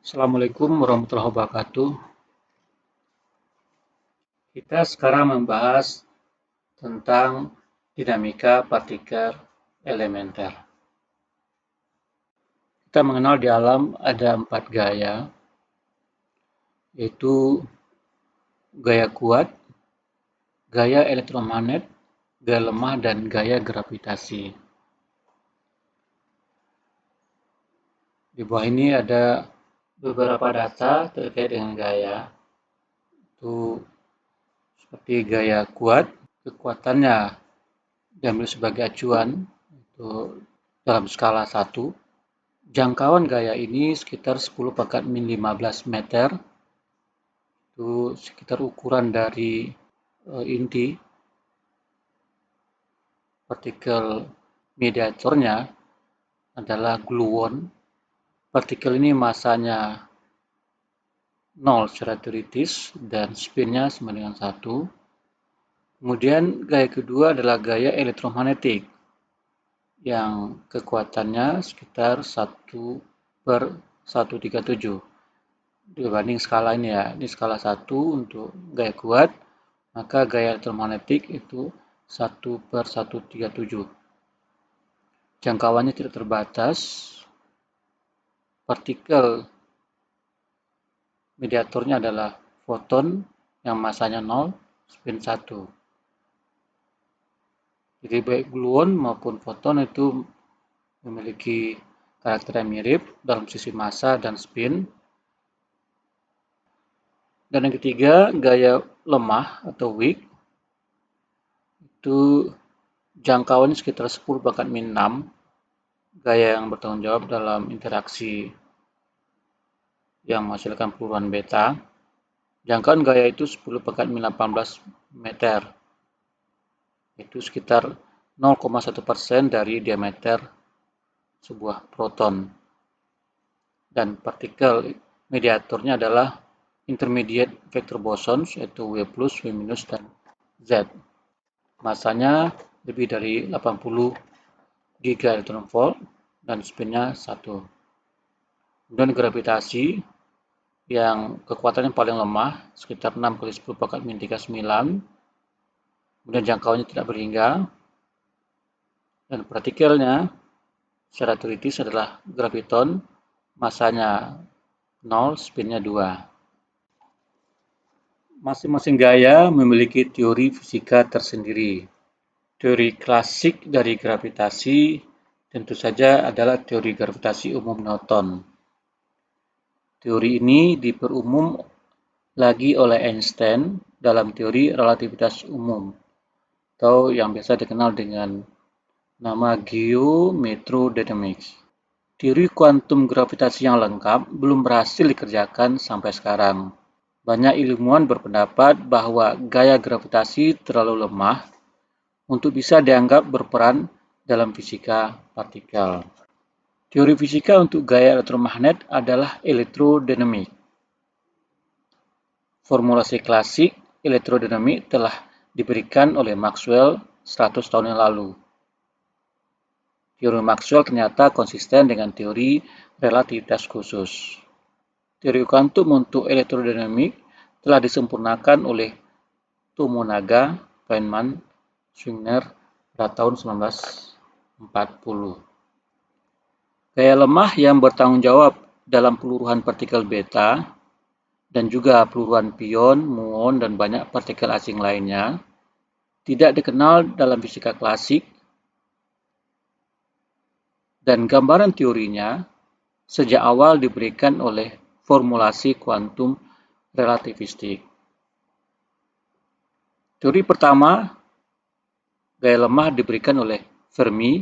Assalamualaikum warahmatullahi wabarakatuh. Kita sekarang membahas tentang dinamika partikel elementer. Kita mengenal di alam ada 4 gaya, yaitu gaya kuat, gaya elektromagnet, gaya lemah, dan gaya gravitasi. Di bawah ini ada beberapa data terkait dengan gaya. Itu seperti gaya kuat, kekuatannya diambil sebagai acuan itu dalam skala 1. Jangkauan gaya ini sekitar 10⁻⁻15 meter. Itu sekitar ukuran dari inti partikel mediatornya adalah gluon. Partikel ini masanya 0 secara teoritis dan spinnya sama dengan 1. Kemudian gaya kedua adalah gaya elektromagnetik yang kekuatannya sekitar 1/137 dibanding skala ini ya. Ini skala 1 untuk gaya kuat, maka gaya elektromagnetik itu 1/137. Jangkauannya tidak terbatas. Partikel mediatornya adalah foton yang masanya 0, spin 1. Jadi baik gluon maupun foton itu memiliki karakter yang mirip dalam sisi massa dan spin. Dan yang ketiga, gaya lemah atau weak. Itu jangkauannya sekitar 10⁻⁻6, gaya yang bertanggung jawab dalam interaksi yang menghasilkan peluruhan beta. Jangkauan gaya itu 10⁻18 meter. Itu sekitar 0,1% dari diameter sebuah proton. Dan partikel mediatornya adalah intermediate vector bosons, yaitu W+, W-, dan Z. Masanya lebih dari 80 gigaelectronvolt dan spinnya 1. Kemudian gravitasi yang kekuatannya paling lemah, sekitar 6×10⁻39. Kemudian jangkauannya tidak berhingga. Dan partikelnya secara teoritis adalah graviton, masanya 0, spinnya 2. Masing-masing gaya memiliki teori fisika tersendiri. Teori klasik dari gravitasi tentu saja adalah teori gravitasi umum Newton. Teori ini diperumum lagi oleh Einstein dalam teori relativitas umum, atau yang biasa dikenal dengan nama geometrodynamics. Teori kuantum gravitasi yang lengkap belum berhasil dikerjakan sampai sekarang. Banyak ilmuwan berpendapat bahwa gaya gravitasi terlalu lemah untuk bisa dianggap berperan dalam fisika partikel. Teori fisika untuk gaya elektromagnet adalah elektrodinamik. Formulasi klasik elektrodinamik telah diberikan oleh Maxwell 100 tahun yang lalu. Teori Maxwell ternyata konsisten dengan teori relativitas khusus. Teori kuantum untuk elektrodinamik telah disempurnakan oleh Tomonaga, Feynman, Schwinger pada tahun 1940. Gaya lemah yang bertanggung jawab dalam peluruhan partikel beta dan juga peluruhan pion, muon, dan banyak partikel asing lainnya tidak dikenal dalam fisika klasik, dan gambaran teorinya sejak awal diberikan oleh formulasi kuantum relativistik. Teori pertama, gaya lemah diberikan oleh Fermi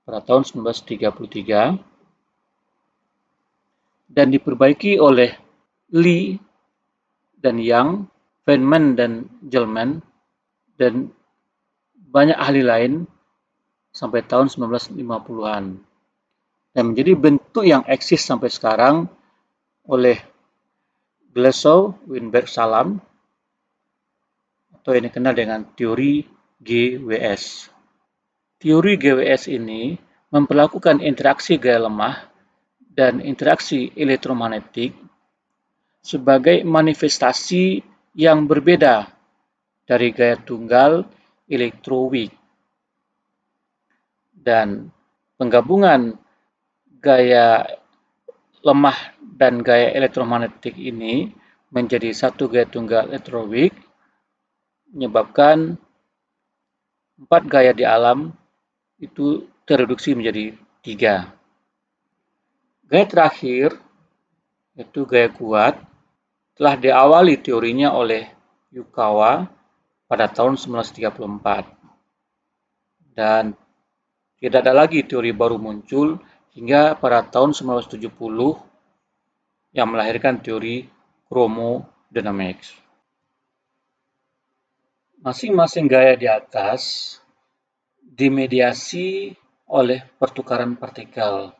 pada tahun 1933 dan diperbaiki oleh Lee dan Young, Feynman dan Gell-Mann, dan banyak ahli lain sampai tahun 1950-an. Dan menjadi bentuk yang eksis sampai sekarang oleh Glashow, Weinberg, Salam, atau yang dikenal dengan teori GWS. Teori GWS ini memperlakukan interaksi gaya lemah dan interaksi elektromagnetik sebagai manifestasi yang berbeda dari gaya tunggal elektroweak, dan penggabungan gaya lemah dan gaya elektromagnetik ini menjadi satu gaya tunggal elektroweak menyebabkan empat gaya di alam itu tereduksi menjadi tiga. Gaya terakhir, yaitu gaya kuat, telah diawali teorinya oleh Yukawa pada tahun 1934. Dan tidak ada lagi teori baru muncul hingga pada tahun 1970 yang melahirkan teori chromodynamics. Masing-masing gaya di atas dimediasi oleh pertukaran partikel.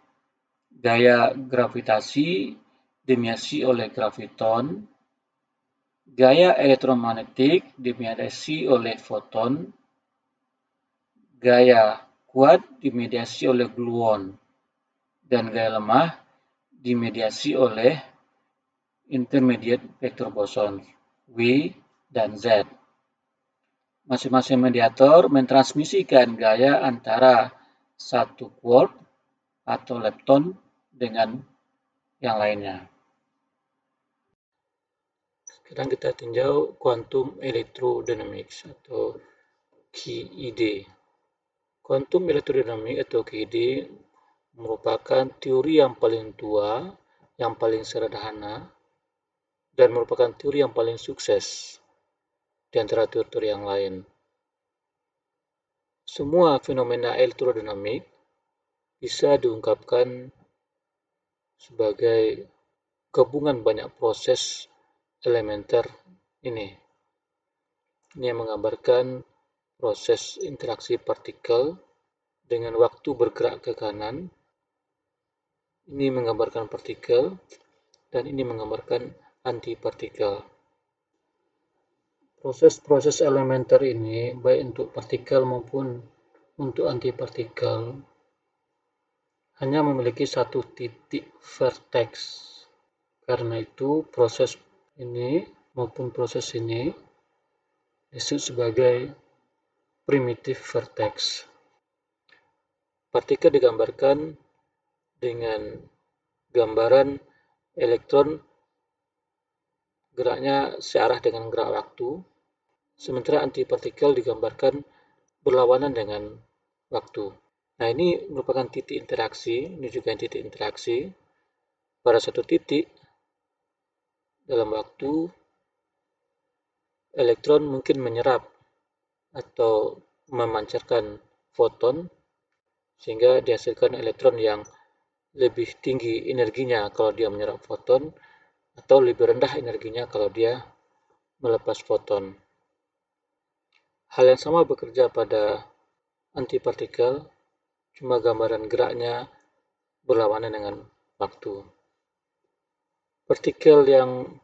Gaya gravitasi dimediasi oleh graviton, gaya elektromagnetik dimediasi oleh foton, gaya kuat dimediasi oleh gluon, dan gaya lemah dimediasi oleh intermediate vector boson W dan Z. Masing-masing mediator mentransmisikan gaya antara satu quark atau lepton dengan yang lainnya. Sekarang kita tinjau quantum electrodynamics atau QED. Quantum electrodynamics atau QED merupakan teori yang paling tua, yang paling sederhana, dan merupakan teori yang paling sukses di antara teori-teori yang lain. Semua fenomena elektrodinamik bisa diungkapkan sebagai gabungan banyak proses elementer ini. Ini yang menggambarkan proses interaksi partikel dengan waktu bergerak ke kanan. Ini menggambarkan partikel, dan ini menggambarkan antipartikel. Proses-proses elementer ini, baik untuk partikel maupun untuk antipartikel, hanya memiliki satu titik vertex. Karena itu, proses ini maupun proses ini disebut sebagai primitive vertex. Partikel digambarkan dengan gambaran elektron geraknya searah dengan gerak waktu, sementara antipartikel digambarkan berlawanan dengan waktu. Nah, ini merupakan titik interaksi, ini juga titik interaksi. Pada satu titik dalam waktu, elektron mungkin menyerap atau memancarkan foton, sehingga dihasilkan elektron yang lebih tinggi energinya kalau dia menyerap foton, atau lebih rendah energinya kalau dia melepas foton. Hal yang sama bekerja pada antipartikel, cuma gambaran geraknya berlawanan dengan waktu. Partikel yang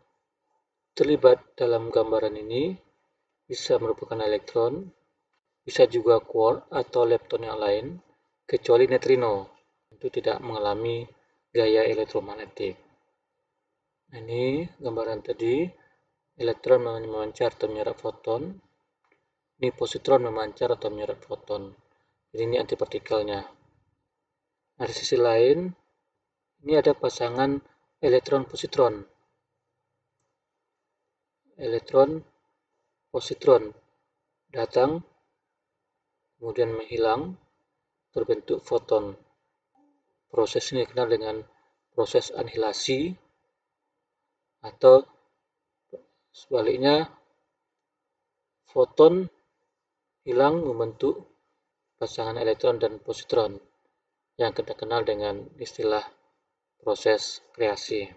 terlibat dalam gambaran ini bisa merupakan elektron, bisa juga quark atau lepton yang lain, kecuali neutrino, itu tidak mengalami gaya elektromagnetik. Nah, ini gambaran tadi, elektron memancar atau menyerap foton, ini positron memancar atau menyerap foton. Jadi ini antipartikelnya. Nah, di sisi lain, ini ada pasangan elektron-positron. Elektron-positron datang, kemudian menghilang, terbentuk foton. Proses ini dikenal dengan proses anihilasi, atau sebaliknya, foton hilang membentuk pasangan elektron dan positron yang kita kenal dengan istilah proses kreasi.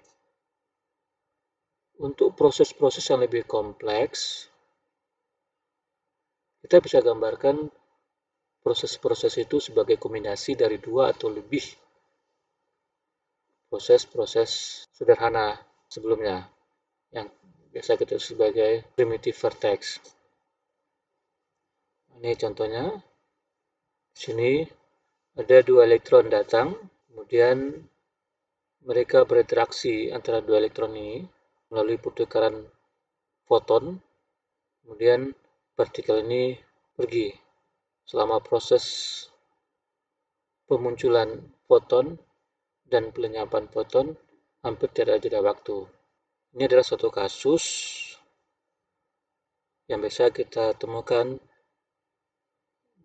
Untuk proses-proses yang lebih kompleks, kita bisa gambarkan proses-proses itu sebagai kombinasi dari dua atau lebih proses-proses sederhana sebelumnya, yang biasa kita sebut sebagai primitive vertex. Ini contohnya. Di sini ada dua elektron datang, kemudian mereka berinteraksi antara dua elektron ini melalui pertukaran foton, kemudian partikel ini pergi. Selama proses pemunculan foton dan pelenyapan foton hampir tidak ada jeda waktu. Ini adalah suatu kasus yang bisa kita temukan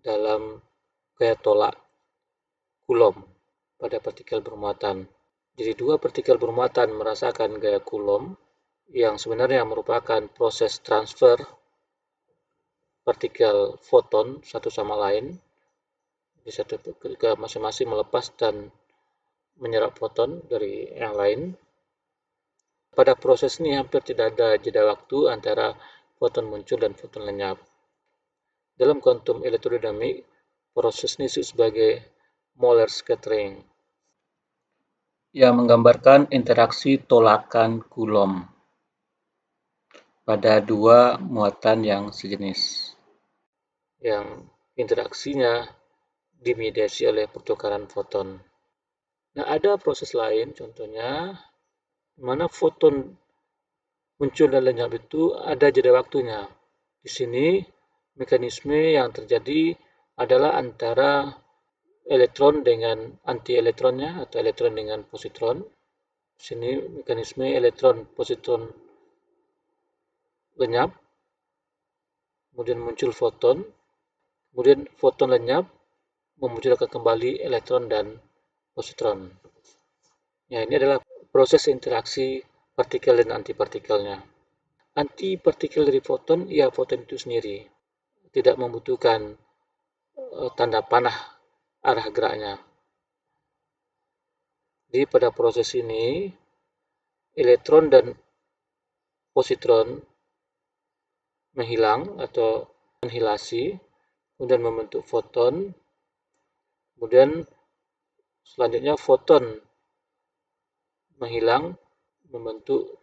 dalam gaya tolak Coulomb pada partikel bermuatan. Jadi dua partikel bermuatan merasakan gaya Coulomb yang sebenarnya merupakan proses transfer partikel foton satu sama lain, bisa ketika masing-masing melepas dan menyerap foton dari yang lain. Pada proses ini hampir tidak ada jeda waktu antara foton muncul dan foton lenyap. Dalam kuantum elektrodinamik, proses ini disebut sebagai Molar scattering yang menggambarkan interaksi tolakan Coulomb pada dua muatan yang sejenis, yang interaksinya dimediasi oleh pertukaran foton. Nah, ada proses lain, contohnya mana foton muncul dan lenyap itu ada jeda waktunya. Di sini mekanisme yang terjadi adalah antara elektron dengan anti-elektronnya atau elektron dengan positron. Di sini mekanisme elektron-positron lenyap, kemudian muncul foton, kemudian foton lenyap, memunculkan kembali elektron dan positron. Ya, ini adalah proses interaksi partikel dan antipartikelnya. Antipartikel dari foton, ya foton itu sendiri, tidak membutuhkan tanda panah arah geraknya. Jadi pada proses ini, elektron dan positron menghilang atau anihilasi, kemudian membentuk foton, kemudian selanjutnya foton menghilang, membentuk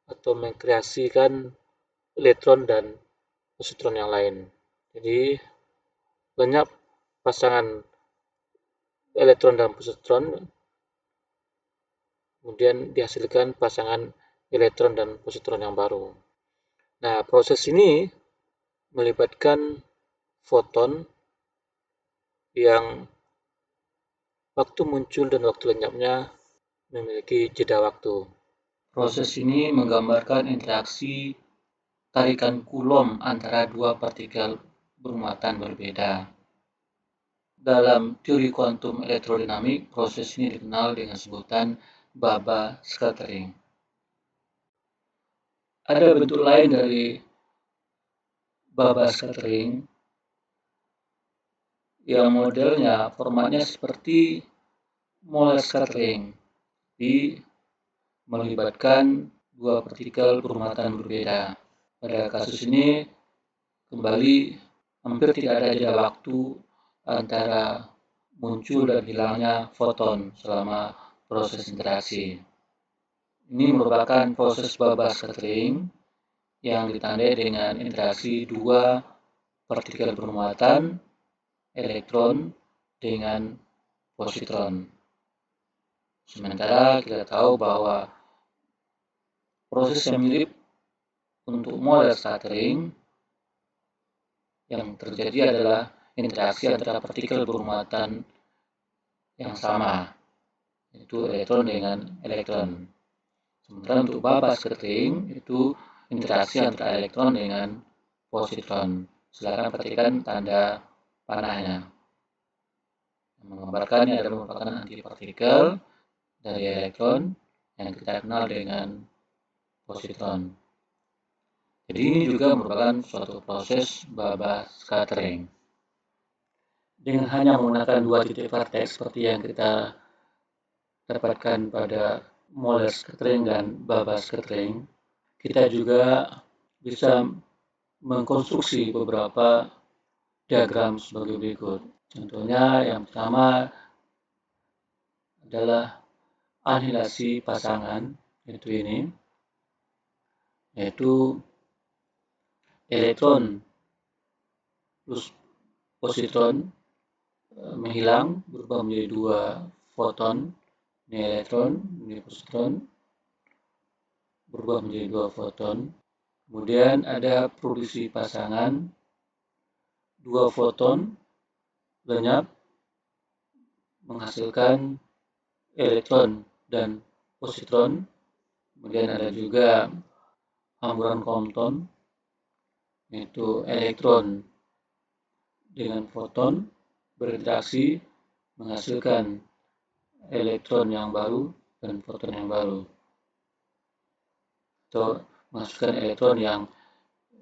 atau mengkreasikan elektron dan positron yang lain. Jadi lenyap pasangan elektron dan positron, kemudian dihasilkan pasangan elektron dan positron yang baru. Nah, proses ini melibatkan foton yang waktu muncul dan waktu lenyapnya memiliki jeda waktu. Proses ini menggambarkan interaksi tarikan Coulomb antara dua partikel bermuatan berbeda. Dalam teori kuantum elektrodinamik, proses ini dikenal dengan sebutan Baba scattering. Ada bentuk lain dari Baba scattering yang modelnya formatnya seperti Molar scattering, melibatkan dua partikel bermuatan berbeda. Pada kasus ini kembali hampir tidak ada jeda waktu antara muncul dan hilangnya foton selama proses interaksi. Ini merupakan proses Baba scattering yang ditandai dengan interaksi dua partikel bermuatan elektron dengan positron. Sementara kita tahu bahwa proses yang mirip untuk Molar scattering yang terjadi adalah interaksi antara partikel bermuatan yang sama, yaitu elektron dengan elektron. Sementara untuk Baba scattering itu interaksi antara elektron dengan positron. Silakan perhatikan tanda panahnya. Yang menggambarkannya adalah merupakan antipartikel dari elektron yang kita kenal dengan positron. Jadi ini juga merupakan suatu proses Baba scattering. Dengan hanya menggunakan dua titik vertex seperti yang kita dapatkan pada Molar scattering dan Baba scattering, kita juga bisa mengkonstruksi beberapa diagram sebagai berikut. Contohnya yang pertama adalah anihilasi pasangan, yaitu elektron plus positron menghilang berubah menjadi dua foton, Ini elektron, ini positron, berubah menjadi 2 foton. Kemudian ada produksi pasangan, 2 foton lenyap menghasilkan elektron dan positron. Kemudian ada juga hamburan Compton, yaitu elektron dengan foton berinteraksi menghasilkan elektron yang baru dan foton yang baru, atau menghasilkan elektron yang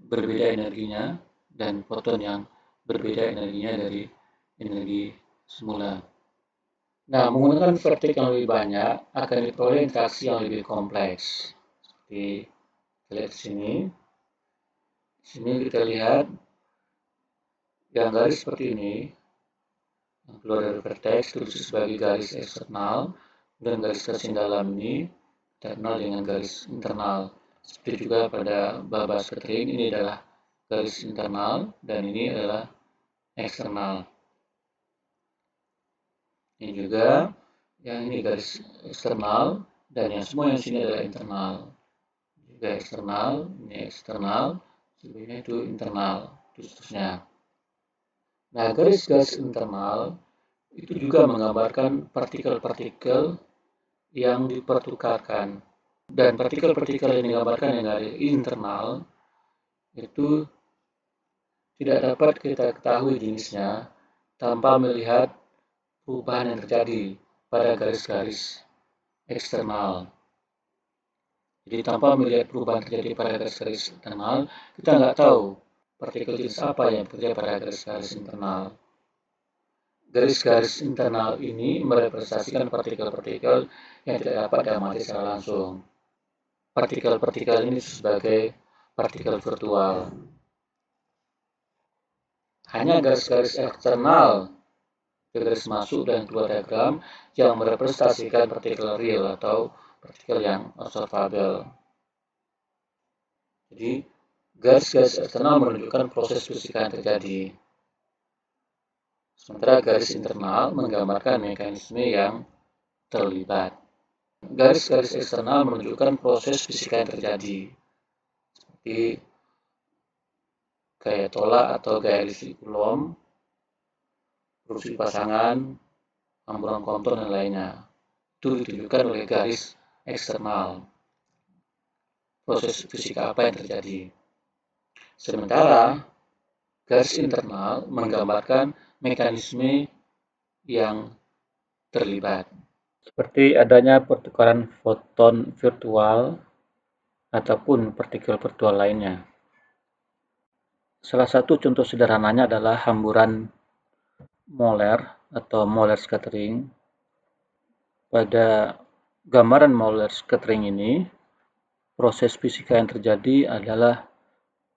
berbeda energinya dan foton yang berbeda energinya dari energi semula. Nah, menggunakan vertik yang lebih banyak akan diperoleh interaksi yang lebih kompleks. Seperti kita lihat di sini. Di sini kita lihat yang garis seperti ini, yang keluar dari vertex terus sebagai garis eksternal, dan garis garis dalam ini kita kenal dengan garis internal. Seperti juga pada baba scattering, ini adalah garis internal dan ini adalah eksternal. Ini juga yang ini garis eksternal dan yang semua yang sini adalah internal. Juga eksternal, ini eksternal, sebelumnya itu internal, terus seterusnya. Nah, garis-garis internal itu juga menggambarkan partikel-partikel yang dipertukarkan. Dan partikel-partikel yang digambarkan yang dari internal itu tidak dapat kita ketahui jenisnya tanpa melihat perubahan yang terjadi pada garis-garis eksternal. Jadi tanpa melihat perubahan terjadi pada garis-garis internal, kita nggak tahu partikel jenis apa yang terjadi pada garis-garis internal. Garis-garis internal ini merepresentasikan partikel-partikel yang tidak dapat diamati secara langsung. Partikel-partikel ini sebagai partikel virtual. Hanya garis-garis eksternal, garis masuk dan keluar diagram yang merepresentasikan partikel real atau partikel yang observable. Jadi, garis-garis eksternal menunjukkan proses fisika yang terjadi. Sementara garis internal menggambarkan mekanisme yang terlibat. Garis-garis eksternal menunjukkan proses fisika yang terjadi, seperti gaya tolak atau gaya listrik Coulomb, produksi pasangan, hamburan Compton, dan lainnya. Itu ditunjukkan oleh garis eksternal. Proses fisika apa yang terjadi. Sementara garis internal menggambarkan mekanisme yang terlibat, seperti adanya pertukaran foton virtual ataupun partikel virtual lainnya. Salah satu contoh sederhananya adalah hamburan Moller atau Moller scattering. Pada gambaran Moller scattering ini, proses fisika yang terjadi adalah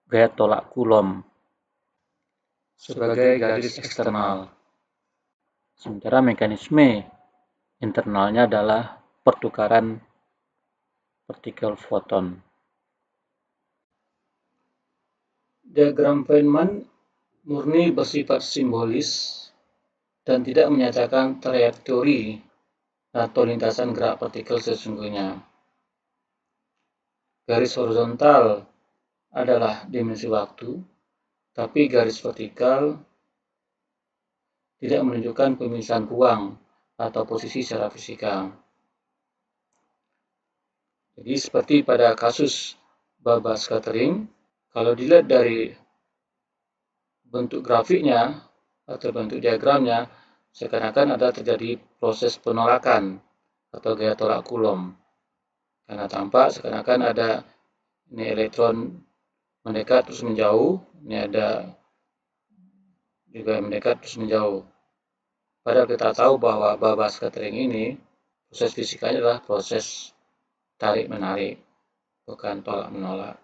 gaya tolak Coulomb sebagai garis eksternal. Sementara mekanisme internalnya adalah pertukaran partikel foton. Diagram Feynman murni bersifat simbolis dan tidak menyatakan trajektori atau lintasan gerak partikel sesungguhnya. Garis horizontal adalah dimensi waktu, tapi garis vertikal tidak menunjukkan pemisahan ruang atau posisi secara fisika. Jadi seperti pada kasus baba scattering, kalau dilihat dari bentuk grafiknya atau bentuk diagramnya, seakan-akan ada terjadi proses penolakan atau gaya tolak Coulomb. Karena tampak seakan-akan ada ini elektron mendekat terus menjauh, ini ada juga mendekat terus menjauh. Padahal kita tahu bahwa baba scattering ini proses fisikanya adalah proses tarik-menarik, bukan tolak-menolak.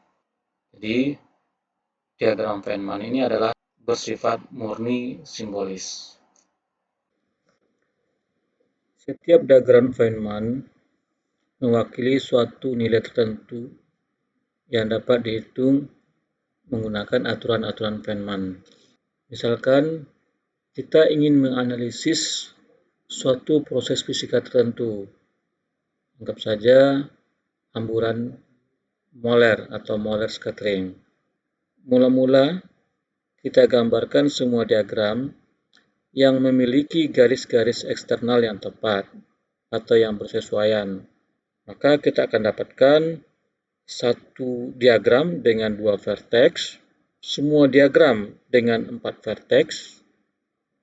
Jadi diagram Feynman ini adalah bersifat murni simbolis. Setiap diagram Feynman mewakili suatu nilai tertentu yang dapat dihitung menggunakan aturan-aturan Feynman. Misalkan kita ingin menganalisis suatu proses fisika tertentu, Anggap saja hamburan molar atau molar scattering. Mula-mula kita gambarkan semua diagram yang memiliki garis-garis eksternal yang tepat atau yang bersesuaian. Maka kita akan dapatkan satu diagram dengan 2 vertex, semua diagram dengan 4 vertex,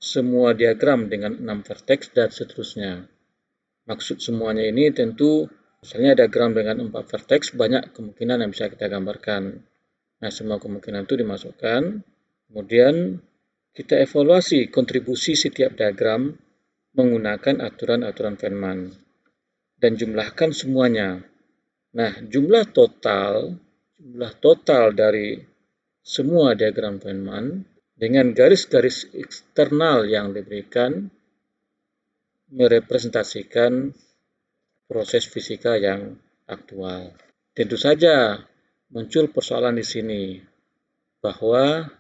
semua diagram dengan 6 vertex, dan seterusnya. Maksud semuanya ini tentu, misalnya diagram dengan 4 vertex, banyak kemungkinan yang bisa kita gambarkan. Nah, semua kemungkinan itu dimasukkan, kemudian kita evaluasi kontribusi setiap diagram menggunakan aturan-aturan Feynman dan jumlahkan semuanya. Nah, jumlah total dari semua diagram Feynman dengan garis-garis eksternal yang diberikan merepresentasikan proses fisika yang aktual. Tentu saja muncul persoalan di sini bahwa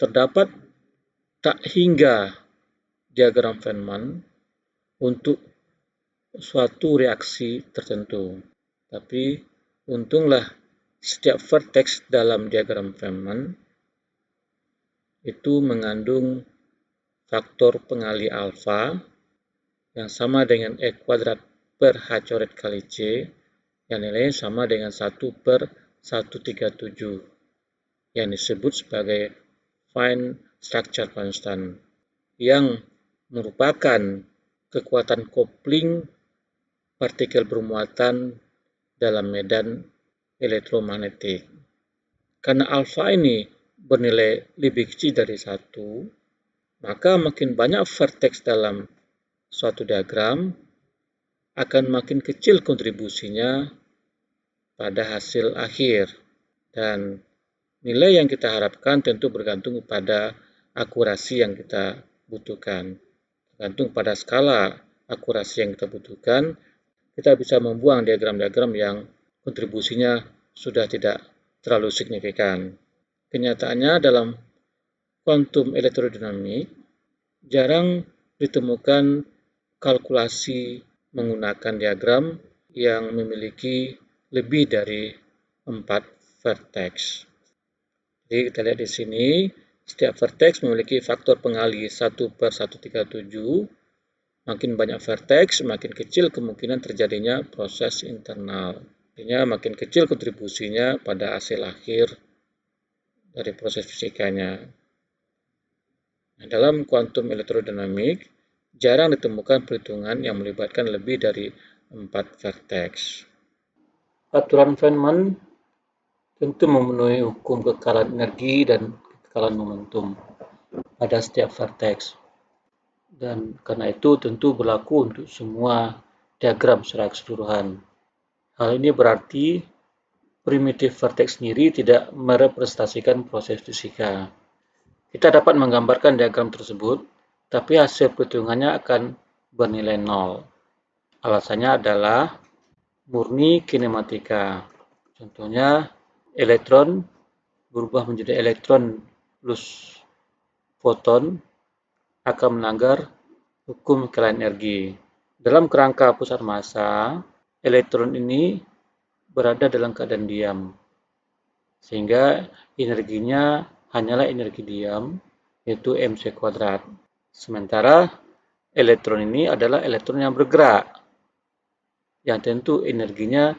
terdapat tak hingga diagram Feynman untuk suatu reaksi tertentu. Tapi untunglah setiap vertex dalam diagram Feynman itu mengandung faktor pengalih alfa yang sama dengan E kuadrat per H coret kali C yang nilainya sama dengan 1/137 yang disebut sebagai fine structure constant yang merupakan kekuatan kopling partikel bermuatan dalam medan elektromagnetik. Karena alfa ini bernilai lebih kecil dari 1, maka makin banyak vertex dalam suatu diagram akan makin kecil kontribusinya pada hasil akhir. Dan nilai yang kita harapkan tentu bergantung pada akurasi yang kita butuhkan. Tergantung pada skala akurasi yang kita butuhkan, kita bisa membuang diagram-diagram yang kontribusinya sudah tidak terlalu signifikan. Kenyataannya dalam kuantum elektrodinamik jarang ditemukan kalkulasi menggunakan diagram yang memiliki lebih dari 4 vertex. Jadi kita lihat di sini, setiap vertex memiliki faktor pengalih 1/137. Makin banyak vertex, makin kecil kemungkinan terjadinya proses internal. Artinya makin kecil kontribusinya pada hasil akhir dari proses fisikanya. Nah, dalam kuantum elektrodinamik, jarang ditemukan perhitungan yang melibatkan lebih dari 4 vertex. Aturan Feynman tentu memenuhi hukum kekalahan energi dan kekalahan momentum pada setiap vertex. Dan karena itu tentu berlaku untuk semua diagram secara keseluruhan. Hal ini berarti primitif vertex sendiri tidak merepresentasikan proses fisika. Kita dapat menggambarkan diagram tersebut, tapi hasil perhitungannya akan bernilai 0. Alasannya adalah murni kinematika. Contohnya, elektron berubah menjadi elektron plus foton akan melanggar hukum kekalahan energi. Dalam kerangka pusat massa, elektron ini berada dalam keadaan diam, sehingga energinya hanyalah energi diam, yaitu mc². Sementara elektron ini adalah elektron yang bergerak, yang tentu energinya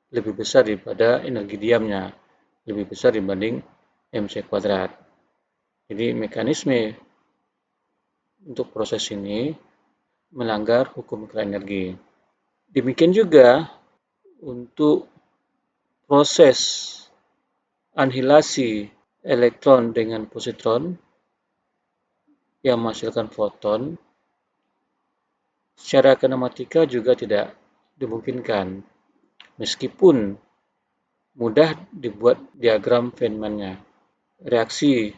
lebih besar daripada energi diamnya, lebih besar dibanding mc². Jadi mekanisme untuk proses ini melanggar hukum kekalahan energi. Demikian juga untuk proses anihilasi elektron dengan positron yang menghasilkan foton, secara kinematika juga tidak dimungkinkan, meskipun mudah dibuat diagram Feynman-nya. Reaksi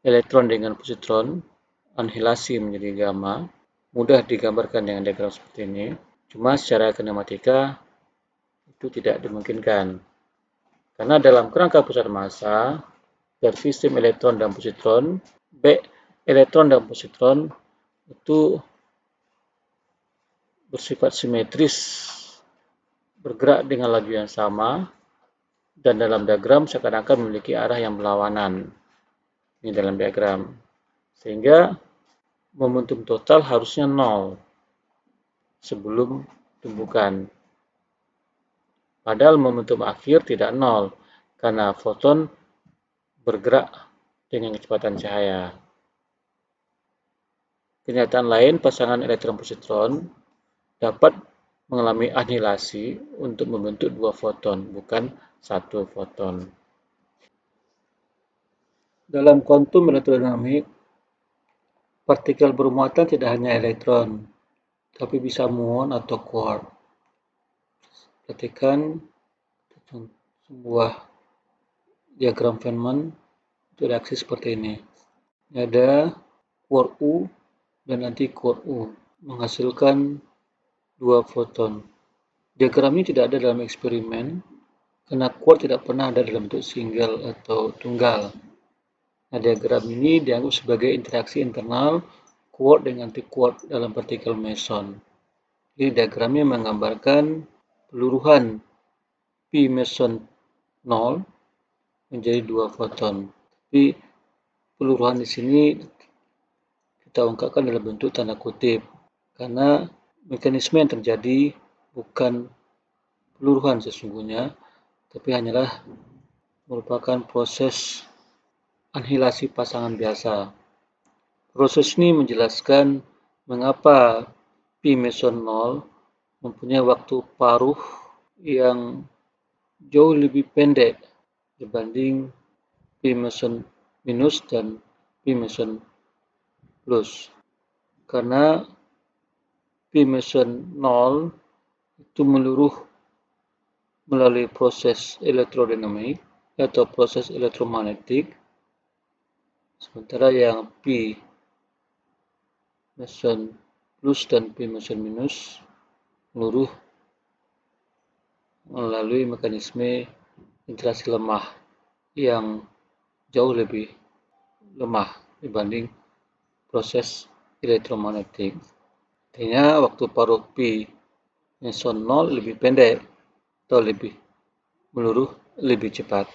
elektron dengan positron, anihilasi menjadi gamma, mudah digambarkan dengan diagram seperti ini, cuma secara kinematika itu tidak dimungkinkan. Karena dalam kerangka pusat massa, dari sistem elektron dan positron, baik elektron dan positron itu bersifat simetris, bergerak dengan laju yang sama, dan dalam diagram seakan-akan memiliki arah yang berlawanan. Ini dalam diagram. Sehingga momentum total harusnya 0 sebelum tumbukan. Padahal momentum akhir tidak 0 karena foton bergerak dengan kecepatan cahaya. Kenyataan lain, pasangan elektron-positron dapat mengalami anihilasi untuk membentuk 2 foton, bukan 1 foton. Dalam kuantum elektrodinamik, partikel bermuatan tidak hanya elektron, tapi bisa muon atau quark. Perhatikan sebuah diagram Feynman itu reaksi seperti ini. Ini ada quark U dan anti-quark U menghasilkan 2 foton. Diagram ini tidak ada dalam eksperimen karena quark tidak pernah ada dalam bentuk single atau tunggal. Nah, diagram ini dianggap sebagai interaksi internal quark dengan anti-quark dalam partikel meson. Jadi diagramnya menggambarkan peluruhan pi meson 0 menjadi 2 foton. Tapi peluruhan di sini kita ungkapkan dalam bentuk tanda kutip karena mekanisme yang terjadi bukan peluruhan sesungguhnya, tapi hanyalah merupakan proses anihilasi pasangan biasa. Proses ini menjelaskan mengapa pi meson 0 mempunyai waktu paruh yang jauh lebih pendek dibanding pi meson minus dan pi meson plus. Karena pi meson 0 itu meluruh melalui proses elektrodinamik atau proses elektromagnetik, sementara yang pi meson plus dan pi meson minus meluruh melalui mekanisme interaksi lemah yang jauh lebih lemah dibanding proses elektromagnetik. Artinya waktu paruh pi meson 0 lebih pendek atau lebih meluruh lebih cepat.